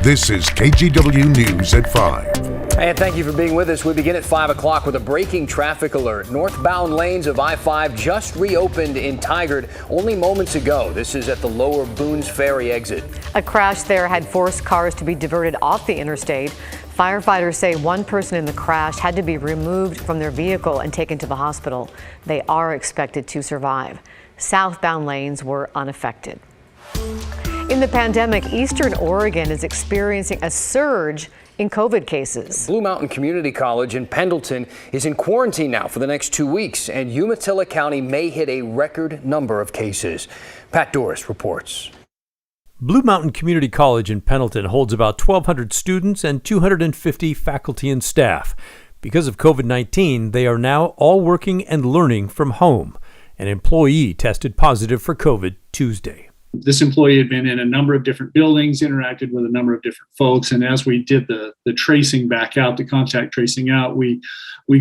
This is KGW News at 5. And thank you for being with us. We begin at 5 o'clock with a breaking traffic alert. Northbound lanes of I-5 just reopened in Tigard only moments ago. This is at the lower Boones Ferry exit. A crash there had forced cars to be diverted off the interstate. Firefighters say one person in the crash had to be removed from their vehicle and taken to the hospital. They are expected to survive. Southbound lanes were unaffected. In the pandemic, Eastern Oregon is experiencing a surge in COVID cases. Blue Mountain Community College in Pendleton is in quarantine now for the next 2 weeks, and Umatilla County may hit a record number of cases. Pat Doris reports. Blue Mountain Community College in Pendleton holds about 1,200 students and 250 faculty and staff. Because of COVID-19, they are now all working and learning from home. An employee tested positive for COVID Tuesday. This employee had been in a number of different buildings, interacted with a number of different folks, and as we did the tracing back out, the contact tracing out, we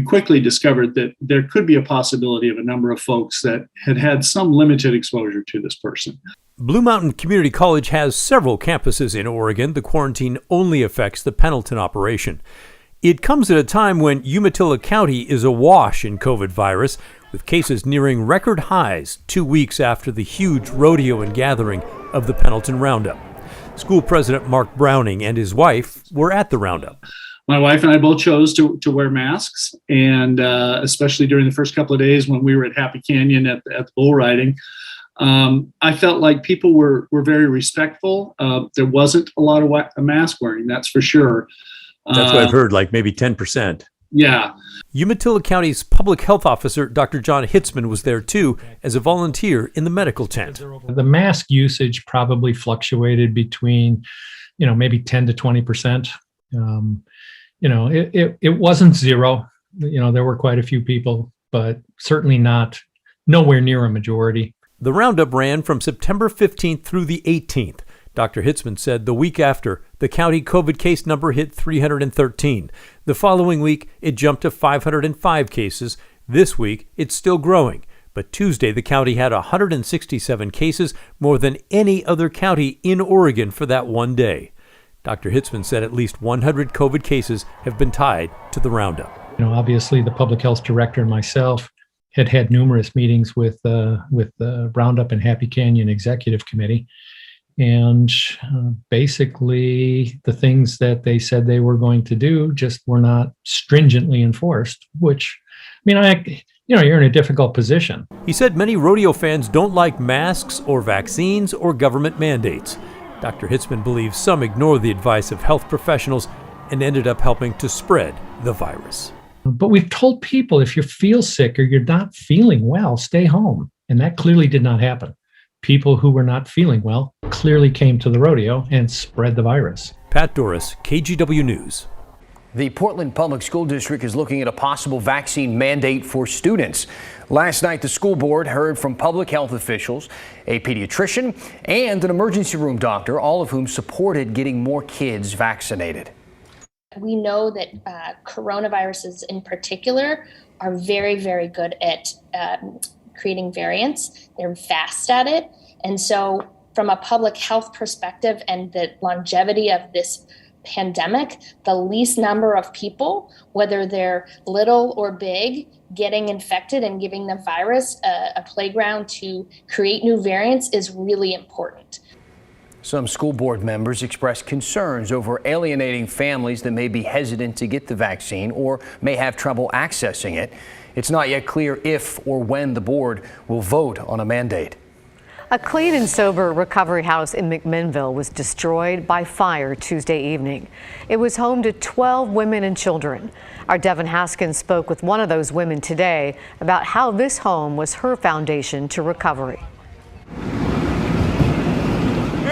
quickly discovered that there could be a possibility of a number of folks that had some limited exposure to this person. Blue Mountain Community College has several campuses in Oregon. The quarantine only affects the Pendleton operation. It comes at a time when Umatilla County is awash in COVID virus, with cases nearing record highs 2 weeks after the huge rodeo and gathering of the Pendleton Roundup. School President Mark Browning and his wife were at the Roundup. My wife and I both chose to wear masks, and especially during the first couple of days when we were at Happy Canyon at the bull riding, I felt like people were very respectful. There wasn't a lot of mask wearing, that's for sure. That's what I've heard, like maybe 10%. Yeah. Umatilla County's public health officer, Dr. John Hitzman, was there too as a volunteer in the medical tent. The mask usage probably fluctuated between, maybe 10 to 20%. It wasn't zero. There were quite a few people, but certainly nowhere near a majority. The roundup ran from September 15th through the 18th. Dr. Hitzman said the week after, the county COVID case number hit 313. The following week, it jumped to 505 cases. This week, it's still growing. But Tuesday, the county had 167 cases, more than any other county in Oregon for that one day. Dr. Hitzman said at least 100 COVID cases have been tied to the roundup. Obviously, the public health director and myself had numerous meetings with the Roundup and Happy Canyon Executive Committee. And basically, the things that they said they were going to do just were not stringently enforced, which, you're in a difficult position. He said many rodeo fans don't like masks or vaccines or government mandates. Dr. Hitzman believes some ignore the advice of health professionals and ended up helping to spread the virus. But we've told people if you feel sick or you're not feeling well, stay home. And that clearly did not happen. People who were not feeling well clearly came to the rodeo and spread the virus. Pat Doris, KGW News. The Portland Public School District is looking at a possible vaccine mandate for students. Last night, the school board heard from public health officials, a pediatrician, and an emergency room doctor, all of whom supported getting more kids vaccinated. We know that coronaviruses in particular are very, very good at creating variants. They're fast at it. And so from a public health perspective and the longevity of this pandemic, the least number of people, whether they're little or big, getting infected and giving the virus a playground to create new variants is really important. Some school board members expressed concerns over alienating families that may be hesitant to get the vaccine or may have trouble accessing it. It's not yet clear if or when the board will vote on a mandate. A clean and sober recovery house in McMinnville was destroyed by fire Tuesday evening. It was home to 12 women and children. Our Devin Haskins spoke with one of those women today about how this home was her foundation to recovery.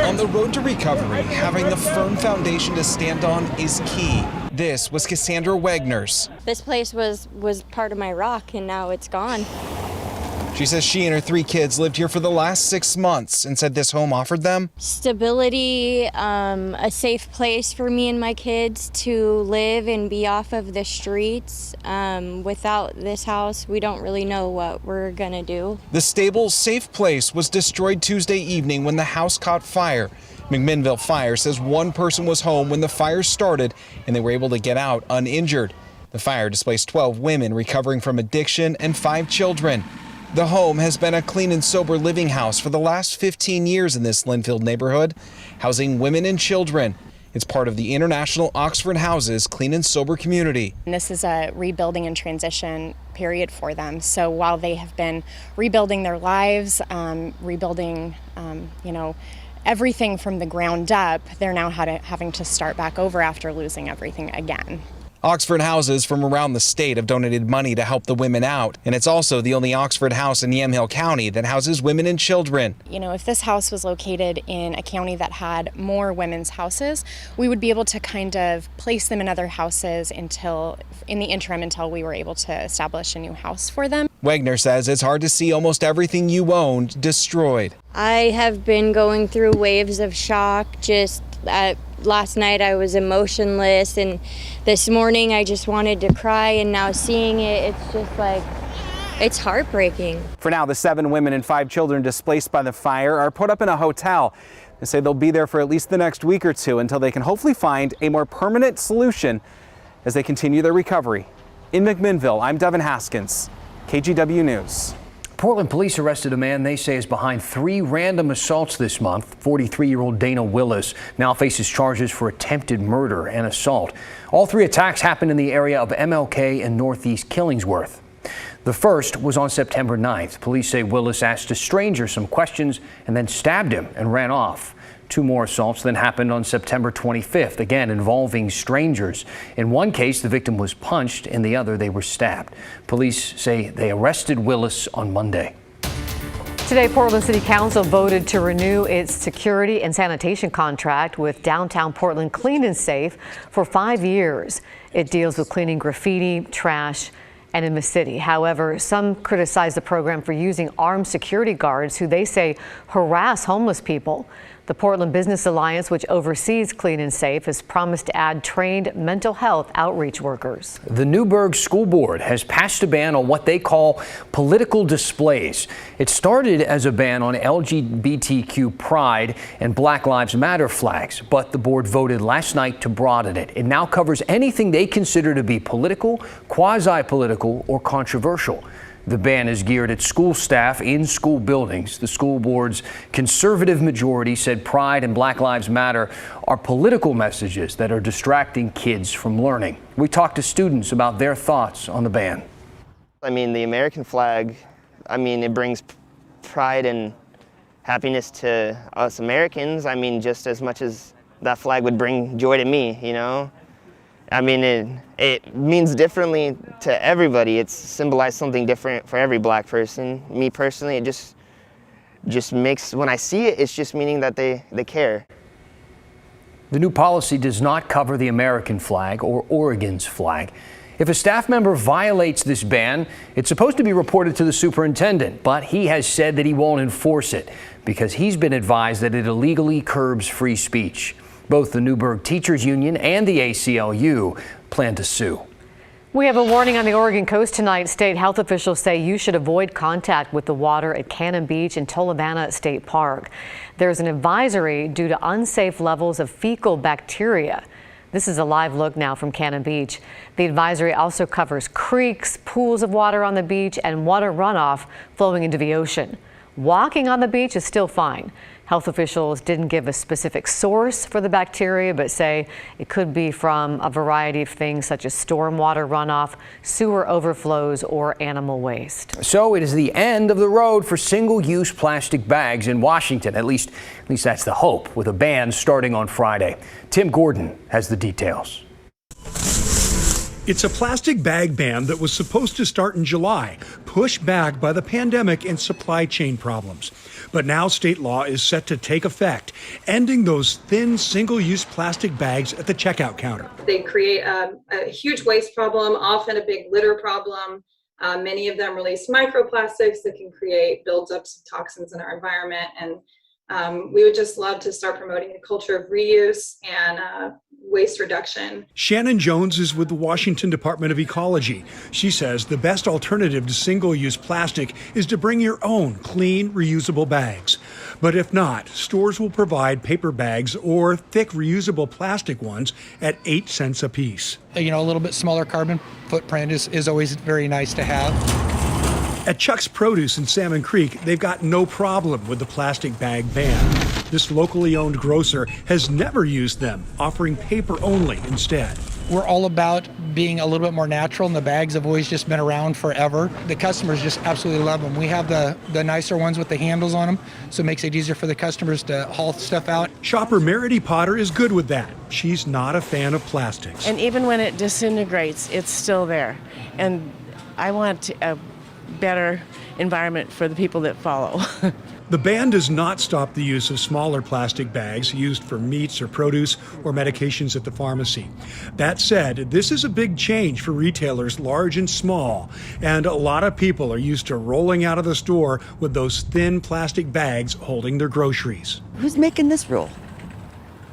On the road to recovery, having the firm foundation to stand on is key. This was Cassandra Wagner's. This place was part of my rock, and now it's gone. She says she and her 3 kids lived here for the last 6 months and said this home offered them stability, a safe place for me and my kids to live and be off of the streets. Without this house, we don't really know what we're gonna do. The stable, safe place was destroyed Tuesday evening when the house caught fire. McMinnville Fire says one person was home when the fire started and they were able to get out uninjured. The fire displaced 12 women recovering from addiction and 5 children. The home has been a clean and sober living house for the last 15 years in this Linfield neighborhood, housing women and children. It's part of the International Oxford Houses Clean and Sober community. And this is a rebuilding and transition period for them. So while they have been rebuilding their lives, rebuilding, everything from the ground up, they're now having to start back over after losing everything again. Oxford Houses from around the state have donated money to help the women out, and it's also the only Oxford house in Yamhill County that houses women and children. If this house was located in a county that had more women's houses, we would be able to kind of place them in other houses in the interim until we were able to establish a new house for them. Wagner says it's hard to see almost everything you owned destroyed. I have been going through waves of shock. Last night I was emotionless, and this morning I just wanted to cry, and now seeing it, it's just like, it's heartbreaking. For now, the 7 women and 5 children displaced by the fire are put up in a hotel. They say they'll be there for at least the next week or two until they can hopefully find a more permanent solution as they continue their recovery. In McMinnville, I'm Devin Haskins, KGW News. Portland police arrested a man they say is behind 3 random assaults this month. 43-year-old Dana Willis now faces charges for attempted murder and assault. All 3 attacks happened in the area of MLK and Northeast Killingsworth. The first was on September 9th. Police say Willis asked a stranger some questions and then stabbed him and ran off. 2 more assaults then happened on September 25th, again involving strangers. In one case, the victim was punched. In the other, they were stabbed. Police say they arrested Willis on Monday. Today, Portland City Council voted to renew its security and sanitation contract with downtown Portland Clean and Safe for 5 years. It deals with cleaning graffiti, trash, and in the city. However, some criticize the program for using armed security guards who they say harass homeless people. The Portland Business Alliance, which oversees Clean and Safe, has promised to add trained mental health outreach workers. The Newburgh School Board has passed a ban on what they call political displays. It started as a ban on LGBTQ pride and Black Lives Matter flags, but the board voted last night to broaden it. It now covers anything they consider to be political, quasi-political, or controversial. The ban is geared at school staff in school buildings. The school board's conservative majority said Pride and Black Lives Matter are political messages that are distracting kids from learning. We talked to students about their thoughts on the ban. The American flag, it brings pride and happiness to us Americans. Just as much as that flag would bring joy to me, It means differently to everybody. It's symbolized something different for every Black person. Me personally, it just makes, when I see it, it's just meaning that they care. The new policy does not cover the American flag or Oregon's flag. If a staff member violates this ban, it's supposed to be reported to the superintendent, but he has said that he won't enforce it because he's been advised that it illegally curbs free speech. Both the Newburgh Teachers Union and the ACLU plan to sue. We have a warning on the Oregon coast tonight. State health officials say you should avoid contact with the water at Cannon Beach and Tolovana State Park. There's an advisory due to unsafe levels of fecal bacteria. This is a live look now from Cannon Beach. The advisory also covers creeks, pools of water on the beach, and water runoff flowing into the ocean. Walking on the beach is still fine. Health officials didn't give a specific source for the bacteria, but say it could be from a variety of things such as stormwater runoff, sewer overflows, or animal waste. So it is the end of the road for single-use plastic bags in Washington. At least that's the hope, with a ban starting on Friday. Tim Gordon has the details. It's a plastic bag ban that was supposed to start in July, pushed back by the pandemic and supply chain problems. But now state law is set to take effect, ending those thin single-use plastic bags at the checkout counter. They create a huge waste problem, often a big litter problem. Many of them release microplastics that can create buildups of toxins in our environment. And we would just love to start promoting a culture of reuse and waste reduction. Shannon Jones is with the Washington Department of Ecology. She says the best alternative to single-use plastic is to bring your own clean, reusable bags. But if not, stores will provide paper bags or thick, reusable plastic ones at 8 cents a piece. You know, a little bit smaller carbon footprint is always very nice to have. At Chuck's Produce in Salmon Creek, they've got no problem with the plastic bag ban. This locally owned grocer has never used them, offering paper only instead. We're all about being a little bit more natural, and the bags have always just been around forever. The customers just absolutely love them. We have the nicer ones with the handles on them, so it makes it easier for the customers to haul stuff out. Shopper Merity Potter is good with that. She's not a fan of plastics. And even when it disintegrates, it's still there. And I want a better environment for the people that follow. The ban does not stop the use of smaller plastic bags used for meats or produce or medications at the pharmacy. That said, this is a big change for retailers large and small, and a lot of people are used to rolling out of the store with those thin plastic bags holding their groceries. Who's making this rule?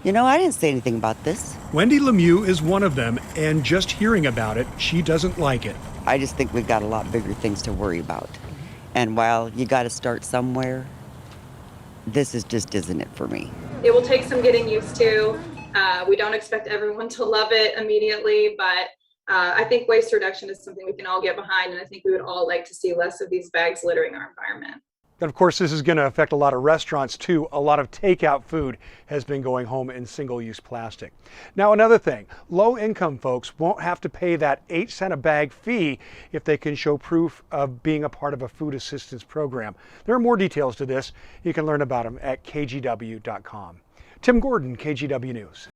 You know, I didn't say anything about this. Wendy Lemieux is one of them, and just hearing about it, she doesn't like it. I just think we've got a lot bigger things to worry about. And while you got to start somewhere, this just isn't it for me. It will take some getting used to. We don't expect everyone to love it immediately, but I think waste reduction is something we can all get behind, and I think we would all like to see less of these bags littering our environment. And of course, this is going to affect a lot of restaurants too. A lot of takeout food has been going home in single-use plastic. Now, another thing, low-income folks won't have to pay that 8 cent a bag fee if they can show proof of being a part of a food assistance program. There are more details to this. You can learn about them at kgw.com. Tim Gordon, KGW News.